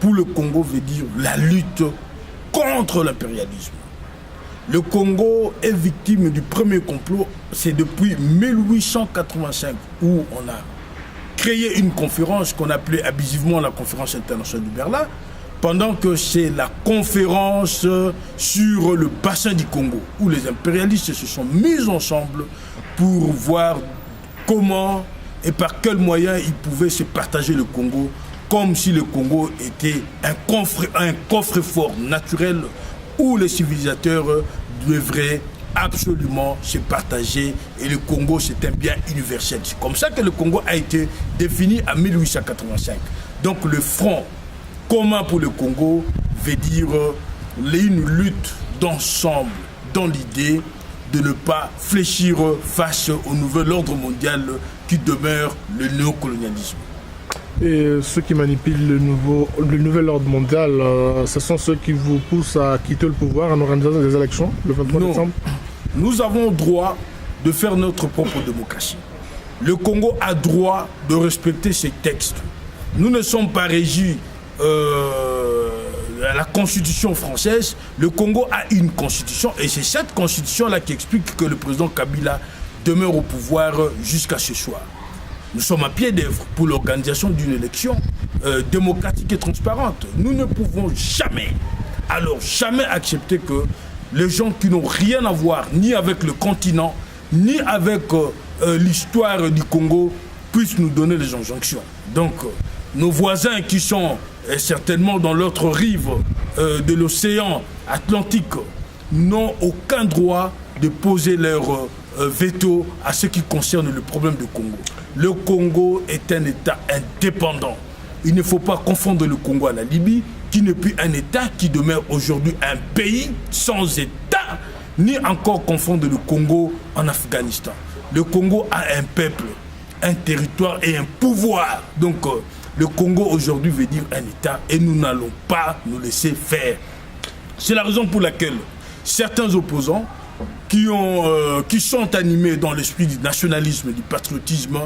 pour le Congo veut dire la lutte contre l'impérialisme. Le Congo est victime du premier complot, c'est depuis 1885 où on a créé une conférence qu'on appelait abusivement la conférence internationale du Berlin, pendant que c'est la conférence sur le bassin du Congo, où les impérialistes se sont mis ensemble pour voir comment et par quels moyens ils pouvaient se partager le Congo, comme si le Congo était un coffre-fort naturel où les civilisateurs devraient absolument se partager, et le Congo c'est un bien universel. C'est comme ça que le Congo a été défini en 1885. Donc le front commun pour le Congo veut dire une lutte d'ensemble dans l'idée de ne pas fléchir face au nouvel ordre mondial qui demeure le néocolonialisme. Et ceux qui manipulent le nouvel ordre mondial, ce sont ceux qui vous poussent à quitter le pouvoir en organisant des élections le 23 décembre? Nous avons droit de faire notre propre démocratie. Le Congo a droit de respecter ses textes. Nous ne sommes pas régis à la constitution française. Le Congo a une constitution, et c'est cette constitution-là qui explique que le président Kabila demeure au pouvoir jusqu'à ce soir. Nous sommes à pied d'œuvre pour l'organisation d'une élection démocratique et transparente. Nous ne pouvons jamais, alors jamais accepter que les gens qui n'ont rien à voir ni avec le continent, ni avec l'histoire du Congo puissent nous donner des injonctions. Donc, nos voisins qui sont certainement dans l'autre rive de l'océan Atlantique n'ont aucun droit de poser leur veto à ce qui concerne le problème du Congo. Le Congo est un État indépendant. Il ne faut pas confondre le Congo à la Libye, qui n'est plus un État, qui demeure aujourd'hui un pays sans État, ni encore confondre le Congo en Afghanistan. Le Congo a un peuple, un territoire et un pouvoir. Donc le Congo aujourd'hui veut dire un État, et nous n'allons pas nous laisser faire. C'est la raison pour laquelle certains opposants qui sont animés dans l'esprit du nationalisme, du patriotisme,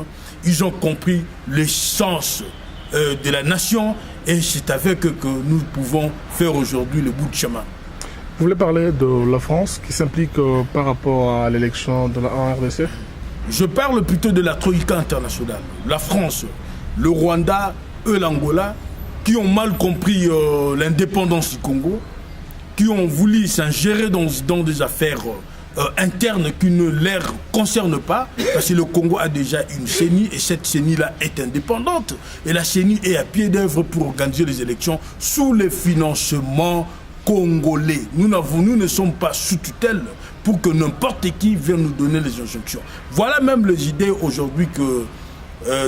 ils ont compris l'essence de la nation, et c'est avec eux que nous pouvons faire aujourd'hui le bout de chemin. Vous voulez parler de la France qui s'implique par rapport à l'élection de la RDC? Je parle plutôt de la Troïka internationale. La France, le Rwanda et l'Angola, qui ont mal compris l'indépendance du Congo, qui ont voulu s'ingérer dans des affaires internes qui ne les concernent pas, parce que le Congo a déjà une CENI, et cette CENI-là est indépendante, et la CENI est à pied d'œuvre pour organiser les élections sous le financement congolais. Nous ne sommes pas sous tutelle pour que n'importe qui vienne nous donner les injonctions. Voilà même les idées aujourd'hui que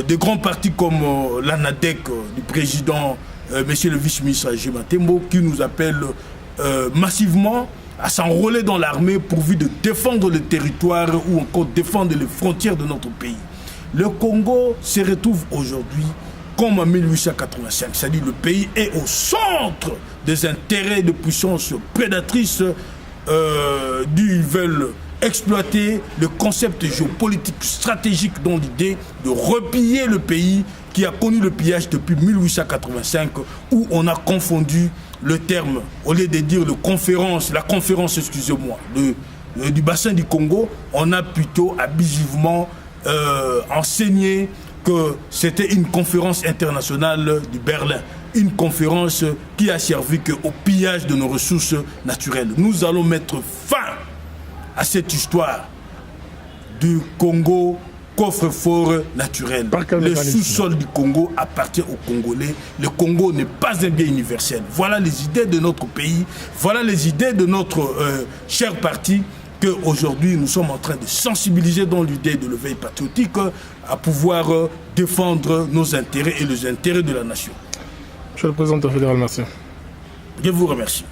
des grands partis comme l'ANADEC du président, monsieur le vice-ministre Jima Tembo, qui nous appelle massivement à s'enrôler dans l'armée pourvu de défendre le territoire ou encore défendre les frontières de notre pays. Le Congo se retrouve aujourd'hui comme en 1885, c'est-à-dire le pays est au centre des intérêts de puissances prédatrices qui veulent exploiter le concept géopolitique stratégique dans l'idée de repiller le pays qui a connu le pillage depuis 1885, où on a confondu le terme, au lieu de dire la conférence, excusez-moi, du bassin du Congo, on a plutôt abusivement enseigné que c'était une conférence internationale du Berlin, une conférence qui a servi qu'au pillage de nos ressources naturelles. Nous allons mettre fin à cette histoire du Congo coffre-fort naturel. Le sous-sol du Congo appartient aux Congolais. Le Congo n'est pas un bien universel. Voilà les idées de notre pays, voilà les idées de notre cher parti, qu'aujourd'hui nous sommes en train de sensibiliser dans l'idée de l'éveil patriotique à pouvoir défendre nos intérêts et les intérêts de la nation. Monsieur le Président fédéral, merci. Je vous remercie.